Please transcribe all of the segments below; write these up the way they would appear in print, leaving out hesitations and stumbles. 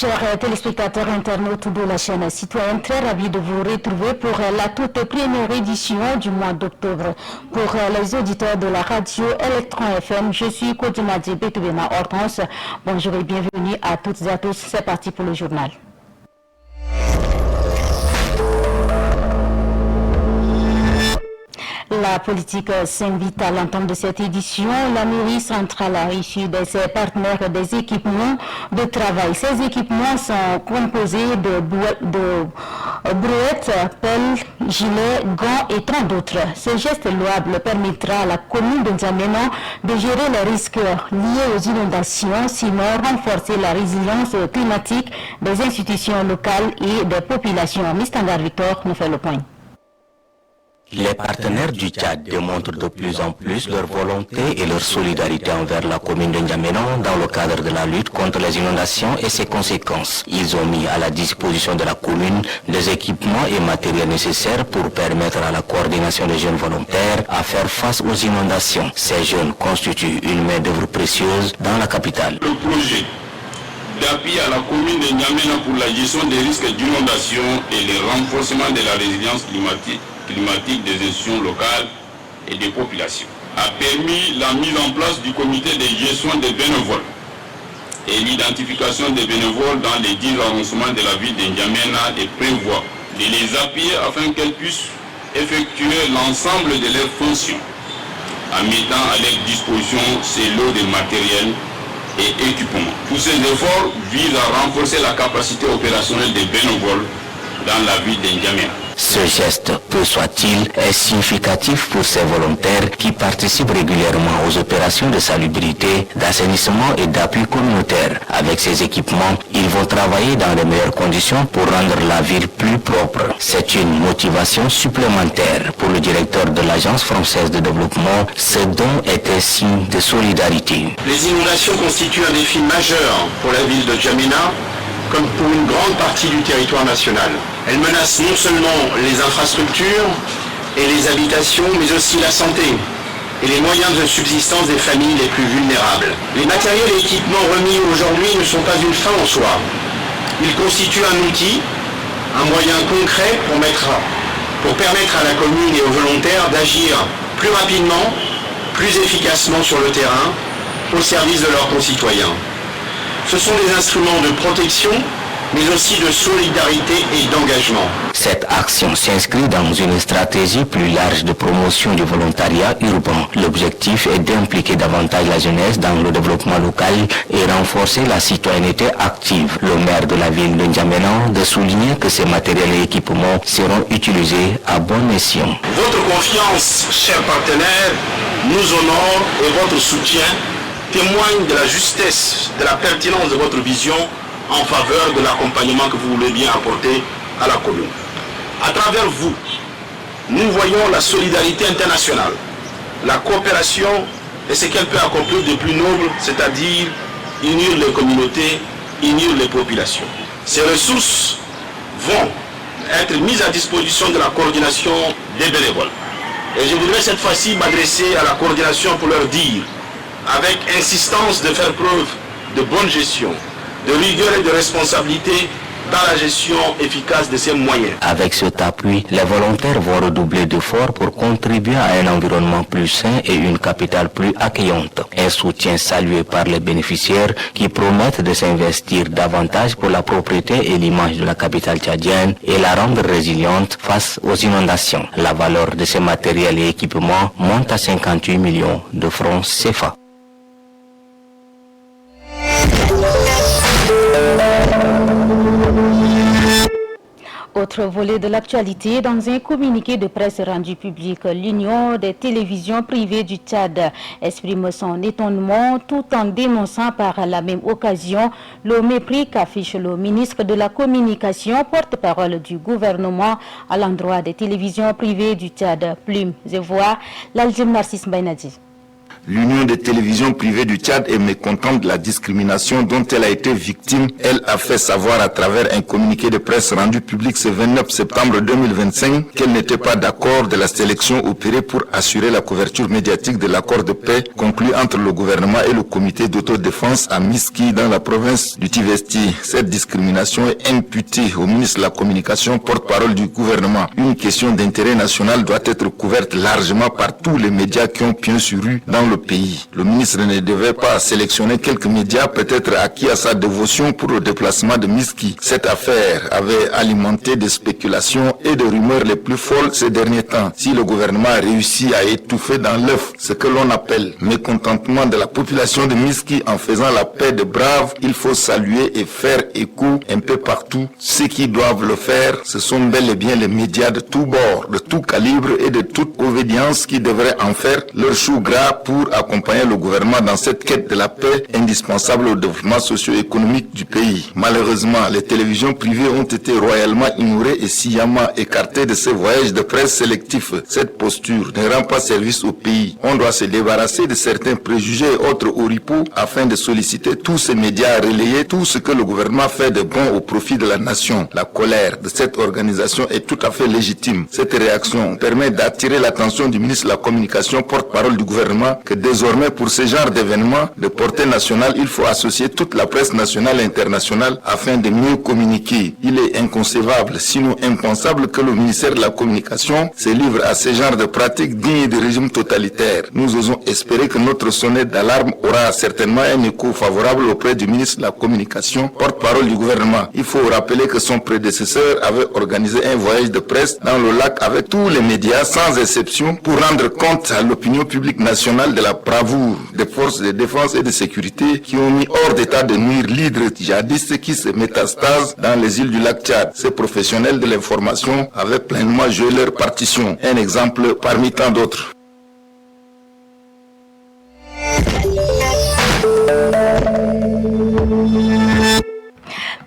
Chers téléspectateurs internautes de la chaîne citoyenne, très ravi de vous retrouver pour la toute première édition du mois d'octobre. Pour les auditeurs de la radio Electron FM, je suis Kodimadi Betoubena Hortense. Bonjour et bienvenue à toutes et à tous. C'est parti pour le journal. La politique s'invite à l'entente de cette édition. La mairie centrale a reçu de ses partenaires des équipements de travail. Ces équipements sont composés de brouettes, pelles, gilets, gants et tant d'autres. Ce geste louable permettra à la commune de N'Djamena de gérer les risques liés aux inondations, sinon renforcer la résilience climatique des institutions locales et des populations. Mr. Victor nous fait le point. Les partenaires du Tchad démontrent de plus en plus leur volonté et leur solidarité envers la commune de N'Djamena dans le cadre de la lutte contre les inondations et ses conséquences. Ils ont mis à la disposition de la commune des équipements et matériels nécessaires pour permettre à la coordination des jeunes volontaires à faire face aux inondations. Ces jeunes constituent une main-d'œuvre précieuse dans la capitale. Le projet d'appui à la commune de N'Djamena pour la gestion des risques d'inondation et le renforcement de la résilience climatique des institutions locales et des populations a permis la mise en place du comité de gestion des bénévoles et l'identification des bénévoles dans les 10 arrondissements de la ville de N'Djamena et prévoit de les appuyer afin qu'elles puissent effectuer l'ensemble de leurs fonctions en mettant à leur disposition ces lots de matériel et équipements. Tous ces efforts visent à renforcer la capacité opérationnelle des bénévoles dans la ville de N'Djamena. Ce geste, peu soit-il, est significatif pour ces volontaires qui participent régulièrement aux opérations de salubrité, d'assainissement et d'appui communautaire. Avec ces équipements, ils vont travailler dans les meilleures conditions pour rendre la ville plus propre. C'est une motivation supplémentaire pour le directeur de l'Agence française de développement. Ce don est un signe de solidarité. Les inondations constituent un défi majeur pour la ville de N'Djamena, comme pour une grande partie du territoire national. Elle menace non seulement les infrastructures et les habitations, mais aussi la santé et les moyens de subsistance des familles les plus vulnérables. Les matériels et équipements remis aujourd'hui ne sont pas une fin en soi. Ils constituent un outil, un moyen concret pour permettre à la commune et aux volontaires d'agir plus rapidement, plus efficacement sur le terrain, au service de leurs concitoyens. Ce sont des instruments de protection, mais aussi de solidarité et d'engagement. Cette action s'inscrit dans une stratégie plus large de promotion du volontariat urbain. L'objectif est d'impliquer davantage la jeunesse dans le développement local et renforcer la citoyenneté active. Le maire de la ville de N'Djamena de souligner que ces matériels et équipements seront utilisés à bon escient. Votre confiance, chers partenaires, nous honore et votre soutien témoigne de la justesse, de la pertinence de votre vision en faveur de l'accompagnement que vous voulez bien apporter à la commune. À travers vous, nous voyons la solidarité internationale, la coopération et ce qu'elle peut accomplir de plus noble, c'est-à-dire unir les communautés, unir les populations. Ces ressources vont être mises à disposition de la coordination des bénévoles. Et je voudrais cette fois-ci m'adresser à la coordination pour leur dire avec insistance de faire preuve de bonne gestion, de rigueur et de responsabilité dans la gestion efficace de ces moyens. Avec cet appui, les volontaires vont redoubler d'efforts pour contribuer à un environnement plus sain et une capitale plus accueillante. Un soutien salué par les bénéficiaires qui promettent de s'investir davantage pour la propriété et l'image de la capitale tchadienne et la rendre résiliente face aux inondations. La valeur de ces matériels et équipements monte à 58 millions de francs CFA. Autre volet de l'actualité, dans un communiqué de presse rendu public, l'Union des télévisions privées du Tchad exprime son étonnement tout en dénonçant par la même occasion le mépris qu'affiche le ministre de la Communication, porte-parole du gouvernement à l'endroit des télévisions privées du Tchad. Plumes et voix, l'Algérie Narcisse Bainadi. L'Union des télévisions privées du Tchad est mécontente de la discrimination dont elle a été victime. Elle a fait savoir à travers un communiqué de presse rendu public ce 29 septembre 2025 qu'elle n'était pas d'accord de la sélection opérée pour assurer la couverture médiatique de l'accord de paix conclu entre le gouvernement et le comité d'autodéfense à Miski dans la province du Tivesti. Cette discrimination est imputée au ministre de la Communication, porte-parole du gouvernement. Une question d'intérêt national doit être couverte largement par tous les médias qui ont pied sur rue dans le pays. Le ministre ne devait pas sélectionner quelques médias peut-être acquis à sa dévotion pour le déplacement de Miski. Cette affaire avait alimenté des spéculations et des rumeurs les plus folles ces derniers temps. Si le gouvernement a réussi à étouffer dans l'œuf ce que l'on appelle mécontentement de la population de Miski en faisant la paix de braves, il faut saluer et faire écho un peu partout. Ceux qui doivent le faire, ce sont bel et bien les médias de tous bords, de tout calibre et de toute obédience qui devraient en faire leur chou gras pour accompagner le gouvernement dans cette quête de la paix indispensable au développement socio-économique du pays. Malheureusement, les télévisions privées ont été royalement ignorées et sciemment écartées de ces voyages de presse sélectifs. Cette posture ne rend pas service au pays. On doit se débarrasser de certains préjugés et autres oripeaux afin de solliciter tous ces médias à relayer tout ce que le gouvernement fait de bon au profit de la nation. La colère de cette organisation est tout à fait légitime. Cette réaction permet d'attirer l'attention du ministre de la Communication, porte-parole du gouvernement, que désormais pour ce genre d'événements de portée nationale, il faut associer toute la presse nationale et internationale afin de mieux communiquer. Il est inconcevable, sinon impensable, que le ministère de la Communication se livre à ce genre de pratiques dignes de régimes totalitaires. Nous osons espérer que notre sonnette d'alarme aura certainement un écho favorable auprès du ministre de la Communication, porte-parole du gouvernement. Il faut rappeler que son prédécesseur avait organisé un voyage de presse dans le lac avec tous les médias sans exception pour rendre compte à l'opinion publique nationale de la bravoure des forces de défense et de sécurité qui ont mis hors d'état de nuire l'hydre djihadiste qui se métastase dans les îles du lac Tchad. Ces professionnels de l'information avaient pleinement joué leur partition. Un exemple parmi tant d'autres.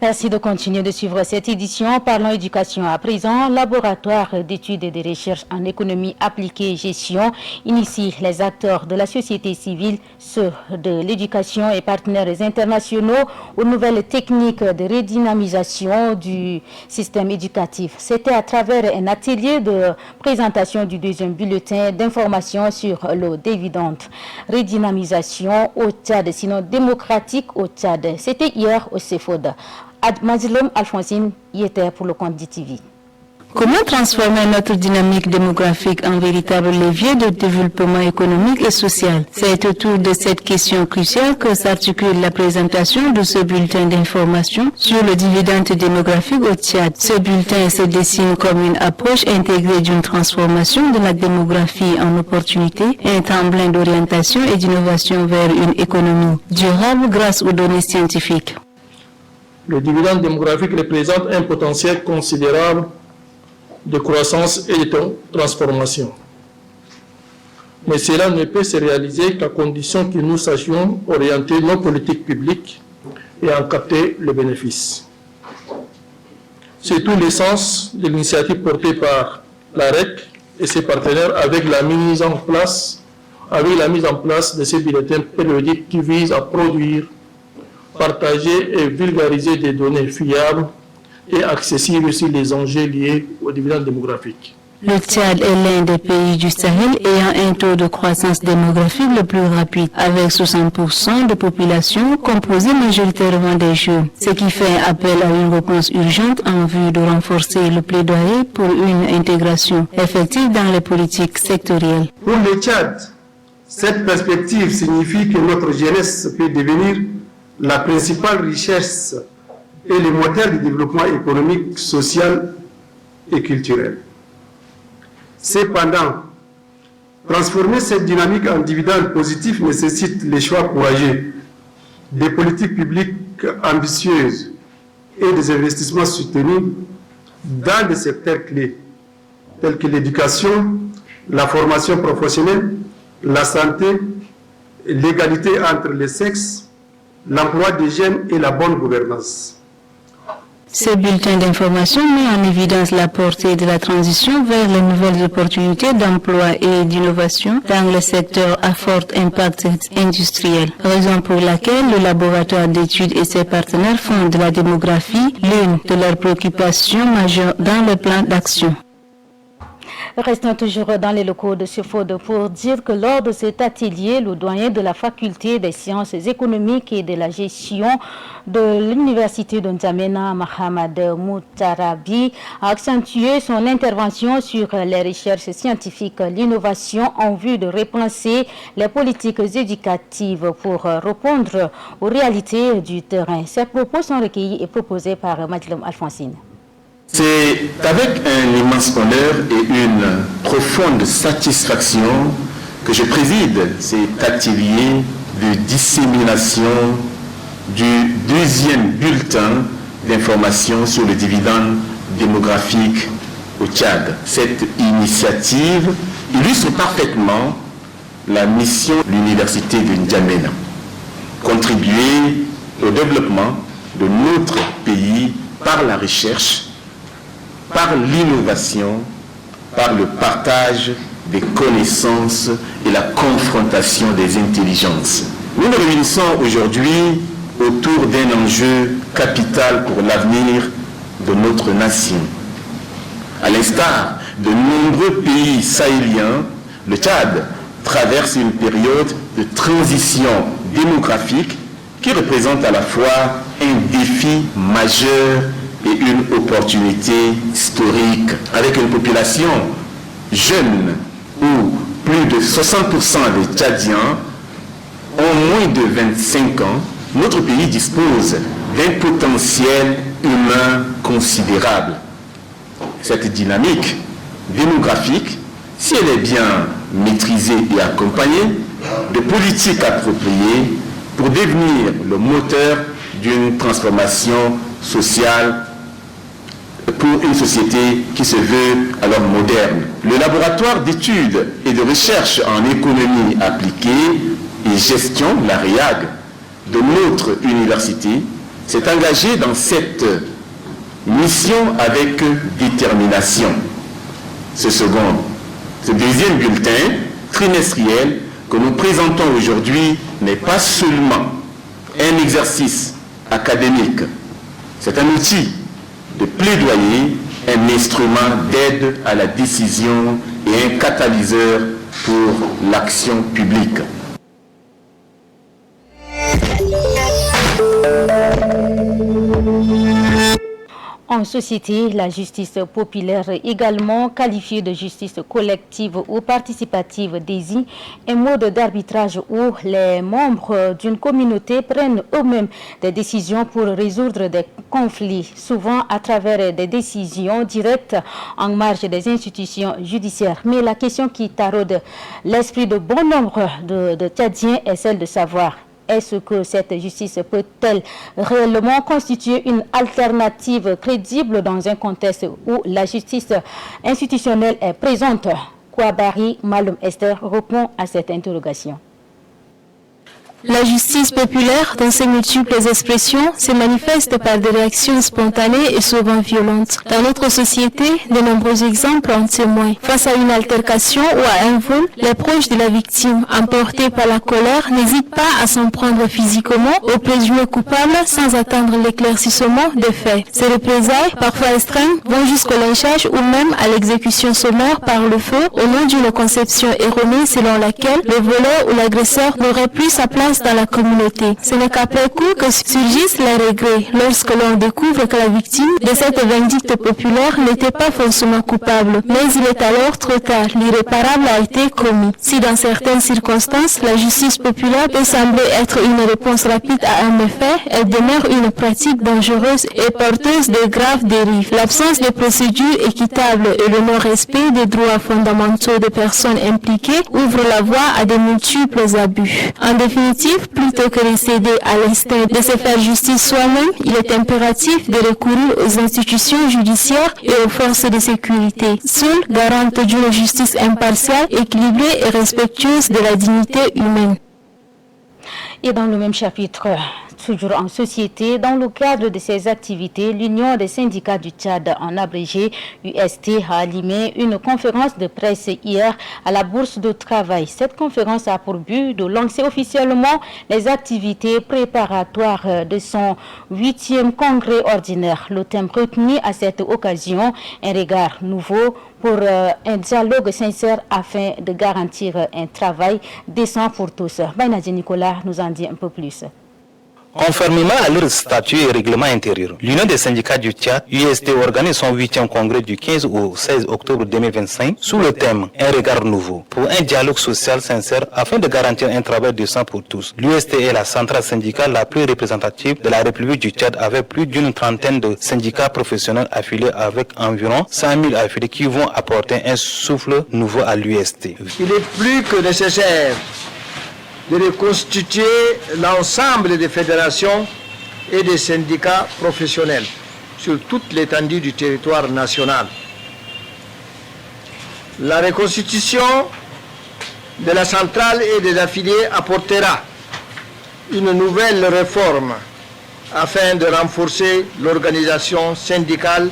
Merci de continuer de suivre cette édition. Parlons éducation à présent. Laboratoire d'études et de recherche en économie appliquée et gestion initie les acteurs de la société civile, ceux de l'éducation et partenaires internationaux aux nouvelles techniques de redynamisation du système éducatif. C'était à travers un atelier de présentation du deuxième bulletin d'information sur l'eau dividende. Redynamisation au Tchad, sinon démocratique au Tchad. C'était hier au CEFOD. Mazilom Alphonsine y était pour le compte d'ITV. Comment transformer notre dynamique démographique en véritable levier de développement économique et social? C'est autour de cette question cruciale que s'articule la présentation de ce bulletin d'information sur le dividende démographique au Tchad. Ce bulletin se dessine comme une approche intégrée d'une transformation de la démographie en opportunité, un tremplin d'orientation et d'innovation vers une économie durable grâce aux données scientifiques. Le dividende démographique représente un potentiel considérable de croissance et de transformation. Mais cela ne peut se réaliser qu'à condition que nous sachions orienter nos politiques publiques et en capter le bénéfice. C'est tout l'essence de l'initiative portée par la REC et ses partenaires avec la mise en place de ces bulletins périodiques qui visent à produire, partager et vulgariser des données fiables et accessibles sur les enjeux liés au dividende démographique. Le Tchad est l'un des pays du Sahel ayant un taux de croissance démographique le plus rapide, avec 60% de population composée majoritairement des jeunes, ce qui fait appel à une réponse urgente en vue de renforcer le plaidoyer pour une intégration effective dans les politiques sectorielles. Pour le Tchad, cette perspective signifie que notre jeunesse peut devenir la principale richesse et le moteur du développement économique, social et culturel. Cependant, transformer cette dynamique en dividende positif nécessite les choix courageux, des politiques publiques ambitieuses et des investissements soutenus dans des secteurs clés tels que l'éducation, la formation professionnelle, la santé, l'égalité entre les sexes, l'emploi des jeunes et la bonne gouvernance. Ce bulletin d'information met en évidence la portée de la transition vers les nouvelles opportunités d'emploi et d'innovation dans le secteur à fort impact industriel, raison pour laquelle le laboratoire d'études et ses partenaires font de la démographie l'une de leurs préoccupations majeures dans le plan d'action. Restons toujours dans les locaux de CEFOD pour dire que lors de cet atelier, le doyen de la faculté des sciences économiques et de la gestion de l'université de N'Djamena, Mohamed Moutarabi, a accentué son intervention sur les recherches scientifiques, l'innovation en vue de repenser les politiques éducatives pour répondre aux réalités du terrain. Ces propos sont recueillis et proposés par Madeleine Alphonsine. C'est avec un immense honneur et une profonde satisfaction que je préside cet atelier de dissémination du deuxième bulletin d'information sur le dividende démographique au Tchad. Cette initiative illustre parfaitement la mission de l'université de N'Djamena, contribuer au développement de notre pays par la recherche, par l'innovation, par le partage des connaissances et la confrontation des intelligences. Nous nous réunissons aujourd'hui autour d'un enjeu capital pour l'avenir de notre nation. À l'instar de nombreux pays sahéliens, le Tchad traverse une période de transition démographique qui représente à la fois un défi majeur et une opportunité historique. Avec une population jeune où plus de 60% des Tchadiens ont moins de 25 ans, notre pays dispose d'un potentiel humain considérable. Cette dynamique démographique, si elle est bien maîtrisée et accompagnée de politiques appropriées pour devenir le moteur d'une transformation sociale pour une société qui se veut alors moderne. Le laboratoire d'études et de recherche en économie appliquée et gestion, la REAG, de notre université, s'est engagé dans cette mission avec détermination. Ce deuxième bulletin trimestriel que nous présentons aujourd'hui n'est pas seulement un exercice académique, c'est un outil de plaidoyer, un instrument d'aide à la décision et un catalyseur pour l'action publique. En société, la justice populaire, également qualifiée de justice collective ou participative, désigne un mode d'arbitrage où les membres d'une communauté prennent eux-mêmes des décisions pour résoudre des conflits, souvent à travers des décisions directes en marge des institutions judiciaires. Mais la question qui taraude l'esprit de bon nombre de Tchadiens est celle de savoir: est-ce que cette justice peut-elle réellement constituer une alternative crédible dans un contexte où la justice institutionnelle est présente? Kouabari Maloum Esther répond à cette interrogation. La justice populaire, dans ses multiples expressions, se manifeste par des réactions spontanées et souvent violentes. Dans notre société, de nombreux exemples en témoignent. Face à une altercation ou à un vol, les proches de la victime, emportés par la colère, n'hésitent pas à s'en prendre physiquement au présumé coupable sans attendre l'éclaircissement des faits. Ces représailles, parfois extrêmes, vont jusqu'au lynchage ou même à l'exécution sommaire par le feu au nom d'une conception erronée selon laquelle le voleur ou l'agresseur n'aurait plus sa place dans la communauté. Ce n'est qu'après coup que surgissent les regrets, lorsque l'on découvre que la victime de cette vindicte populaire n'était pas forcément coupable. Mais il est alors trop tard, l'irréparable a été commis. Si dans certaines circonstances, la justice populaire peut sembler être une réponse rapide à un méfait, elle demeure une pratique dangereuse et porteuse de graves dérives. L'absence de procédures équitables et le non-respect des droits fondamentaux des personnes impliquées ouvre la voie à de multiples abus. En définitive, plutôt que de céder à l'instinct de se faire justice soi-même, il est impératif de recourir aux institutions judiciaires et aux forces de sécurité, seules garantes d'une justice impartiale, équilibrée et respectueuse de la dignité humaine. Et dans le même chapitre, toujours en société. Dans le cadre de ses activités, l'Union des syndicats du Tchad, en abrégé UST, a animé une conférence de presse hier à la Bourse de Travail. Cette conférence a pour but de lancer officiellement les activités préparatoires de son 8e congrès ordinaire. Le thème retenu à cette occasion, un regard nouveau pour un dialogue sincère afin de garantir un travail décent pour tous. Bainadji Nicolas nous en dit un peu plus. Conformément à leur statut et règlement intérieur, l'Union des syndicats du Tchad, UST, organise son 8e congrès du 15 au 16 octobre 2025 sous le thème « Un regard nouveau » pour un dialogue social sincère afin de garantir un travail décent pour tous. L'UST est la centrale syndicale la plus représentative de la République du Tchad avec plus d'une trentaine de syndicats professionnels affiliés avec environ 100 000 affiliés qui vont apporter un souffle nouveau à l'UST. Il est plus que nécessaire de reconstituer l'ensemble des fédérations et des syndicats professionnels sur toute l'étendue du territoire national. La reconstitution de la centrale et des affiliés apportera une nouvelle réforme afin de renforcer l'organisation syndicale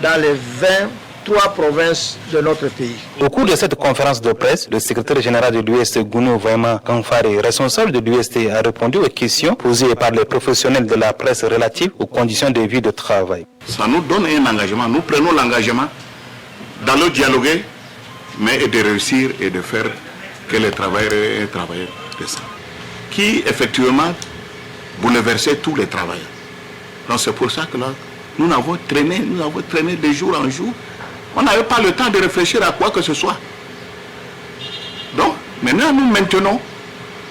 dans les 23 provinces de notre pays. Au cours de cette conférence de presse, le secrétaire général de l'UST, Gounou Vraiment Kanfare, responsable de l'UST, a répondu aux questions posées par les professionnels de la presse relatives aux conditions de vie de travail. Ça nous donne un engagement, nous prenons l'engagement d'aller dialoguer, mais de réussir et de faire que les travailleurs aient un travail décent, qui effectivement bouleversait tous les travailleurs. Donc c'est pour ça que là, nous avons traîné de jour en jour. On n'avait pas le temps de réfléchir à quoi que ce soit. Donc, maintenant, nous maintenons.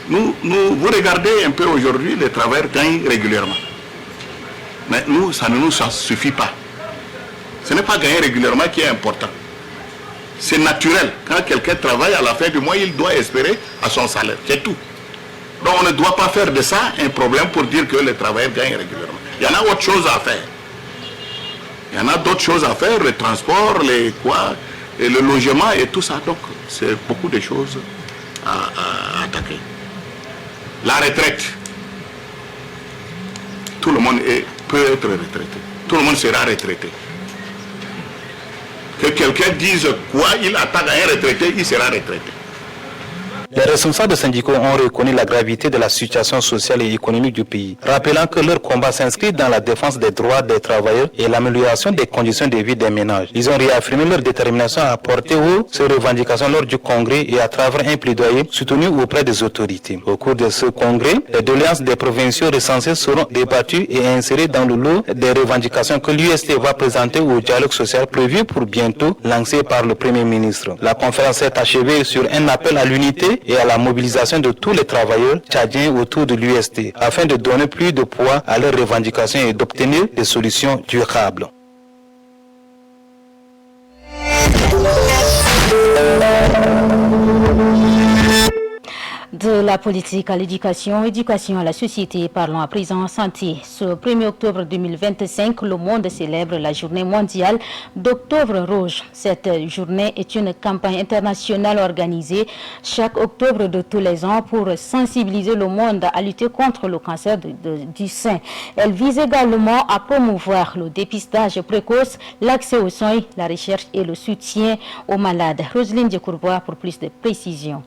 Vous regardez un peu aujourd'hui, les travailleurs gagnent régulièrement. Mais nous, ça ne nous suffit pas. Ce n'est pas gagner régulièrement qui est important. C'est naturel. Quand quelqu'un travaille, à la fin du mois, il doit espérer à son salaire. C'est tout. Donc, on ne doit pas faire de ça un problème pour dire que les travailleurs gagnent régulièrement. Il y en a autre chose à faire. Il y en a d'autres choses à faire, le transport, et le logement et tout ça. Donc, c'est beaucoup de choses à attaquer. La retraite. Tout le monde peut être retraité. Tout le monde sera retraité. Que quelqu'un dise quoi il attaque à un retraité, il sera retraité. Les responsables syndicaux ont reconnu la gravité de la situation sociale et économique du pays, rappelant que leur combat s'inscrit dans la défense des droits des travailleurs et l'amélioration des conditions de vie des ménages. Ils ont réaffirmé leur détermination à porter haut ces revendications lors du congrès et à travers un plaidoyer soutenu auprès des autorités. Au cours de ce congrès, les doléances des provinciaux recensés seront débattues et insérées dans le lot des revendications que l'UST va présenter au dialogue social prévu pour bientôt lancé par le Premier ministre. La conférence s'est achevée sur un appel à l'unité et à la mobilisation de tous les travailleurs tchadiens autour de l'UST afin de donner plus de poids à leurs revendications et d'obtenir des solutions durables. De la politique à l'éducation, éducation à la société, parlons à présent santé. Ce 1er octobre 2025, le monde célèbre la journée mondiale d'Octobre Rouge. Cette journée est une campagne internationale organisée chaque octobre de tous les ans pour sensibiliser le monde à lutter contre le cancer du sein. Elle vise également à promouvoir le dépistage précoce, l'accès aux soins, la recherche et le soutien aux malades. Roselyne Diecourbois pour plus de précisions.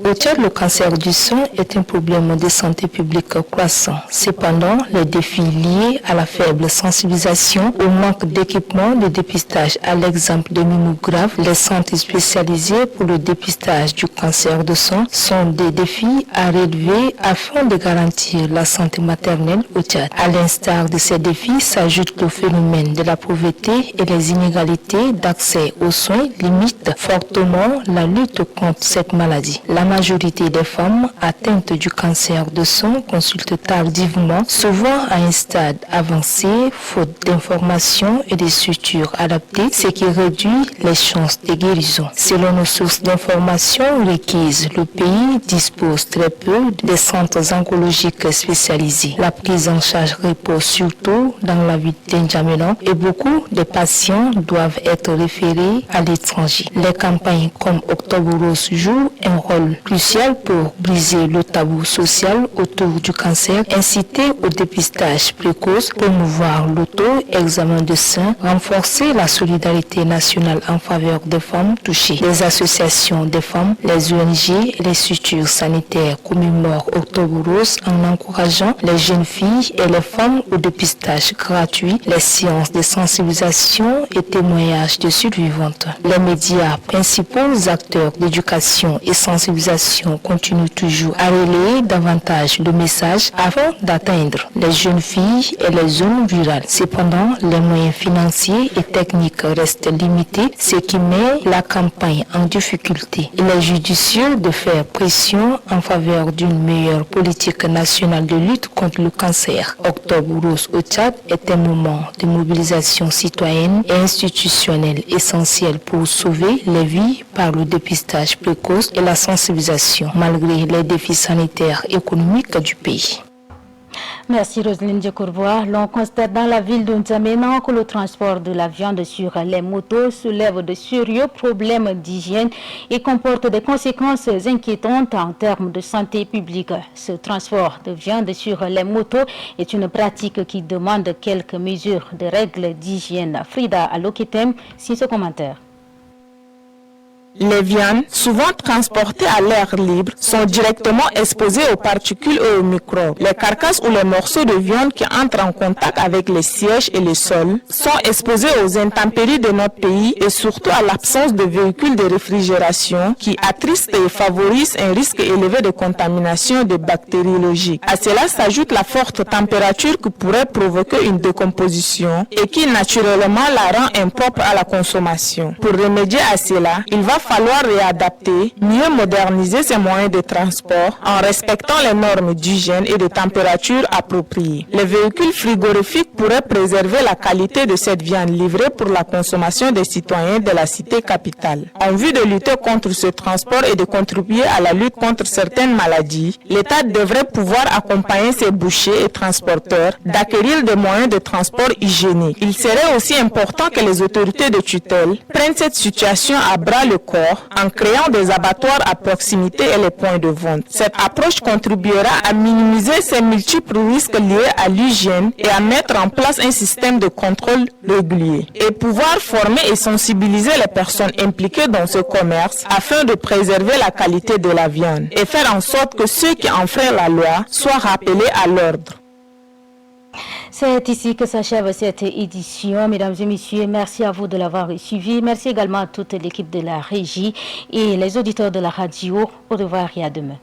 Au Tchad, le cancer du sein est un problème de santé publique croissant. Cependant, les défis liés à la faible sensibilisation, au manque d'équipements de dépistage, à l'exemple de mammographes, les centres spécialisés pour le dépistage du cancer du sein sont des défis à relever afin de garantir la santé maternelle au Tchad. À l'instar de ces défis s'ajoute le phénomène de la pauvreté et les inégalités d'accès aux soins limitent fortement la lutte contre cette maladie. La majorité des femmes atteintes du cancer du sein consultent tardivement, souvent à un stade avancé, faute d'informations et de structures adaptées, ce qui réduit les chances de guérison. Selon nos sources d'informations requises, le pays dispose très peu de centres oncologiques spécialisés. La prise en charge repose surtout dans la ville d'Injamena et beaucoup de patients doivent être référés à l'étranger. Les campagnes comme Octobre Rose jouent un rôle rôle crucial pour briser le tabou social autour du cancer, inciter au dépistage précoce, promouvoir l'auto-examen de sein, renforcer la solidarité nationale en faveur des femmes touchées. Les associations des femmes, les ONG et les structures sanitaires commémorent Octobre Rose en encourageant les jeunes filles et les femmes au dépistage gratuit, les séances de sensibilisation et témoignages de survivantes. Les médias, principaux acteurs d'éducation et sensibilisation, continuent toujours à relayer davantage de messages afin d'atteindre les jeunes filles et les zones rurales. Cependant, les moyens financiers et techniques restent limités, ce qui met la campagne en difficulté. Il est judicieux de faire pression en faveur d'une meilleure politique nationale de lutte contre le cancer. Octobre Rose au Tchad est un moment de mobilisation citoyenne et institutionnelle essentiel pour sauver les vies par le dépistage précoce et la sensibilisation, malgré les défis sanitaires et économiques du pays. Merci Roselyne Djekourbois. L'on constate dans la ville de N'Djamena que le transport de la viande sur les motos soulève de sérieux problèmes d'hygiène et comporte des conséquences inquiétantes en termes de santé publique. Ce transport de viande sur les motos est une pratique qui demande quelques mesures de règles d'hygiène. Frida Aloketem, signe ce commentaire. Les viandes, souvent transportées à l'air libre, sont directement exposées aux particules et aux microbes. Les carcasses ou les morceaux de viande qui entrent en contact avec les sièges et les sols sont exposés aux intempéries de notre pays et surtout à l'absence de véhicules de réfrigération qui attristent et favorisent un risque élevé de contamination de bactériologiques. À cela s'ajoute la forte température qui pourrait provoquer une décomposition et qui naturellement la rend impropre à la consommation. Pour remédier à cela, il va falloir réadapter, mieux moderniser ces moyens de transport en respectant les normes d'hygiène et de température appropriées. Les véhicules frigorifiques pourraient préserver la qualité de cette viande livrée pour la consommation des citoyens de la cité capitale. En vue de lutter contre ce transport et de contribuer à la lutte contre certaines maladies, l'État devrait pouvoir accompagner ses bouchers et transporteurs d'acquérir des moyens de transport hygiéniques. Il serait aussi important que les autorités de tutelle prennent cette situation à bras le corps en créant des abattoirs à proximité et les points de vente. Cette approche contribuera à minimiser ces multiples risques liés à l'hygiène et à mettre en place un système de contrôle régulier et pouvoir former et sensibiliser les personnes impliquées dans ce commerce afin de préserver la qualité de la viande et faire en sorte que ceux qui enfreignent la loi soient rappelés à l'ordre. C'est ici que s'achève cette édition. Mesdames et messieurs, merci à vous de l'avoir suivi. Merci également à toute l'équipe de la régie et les auditeurs de la radio. Au revoir et à demain.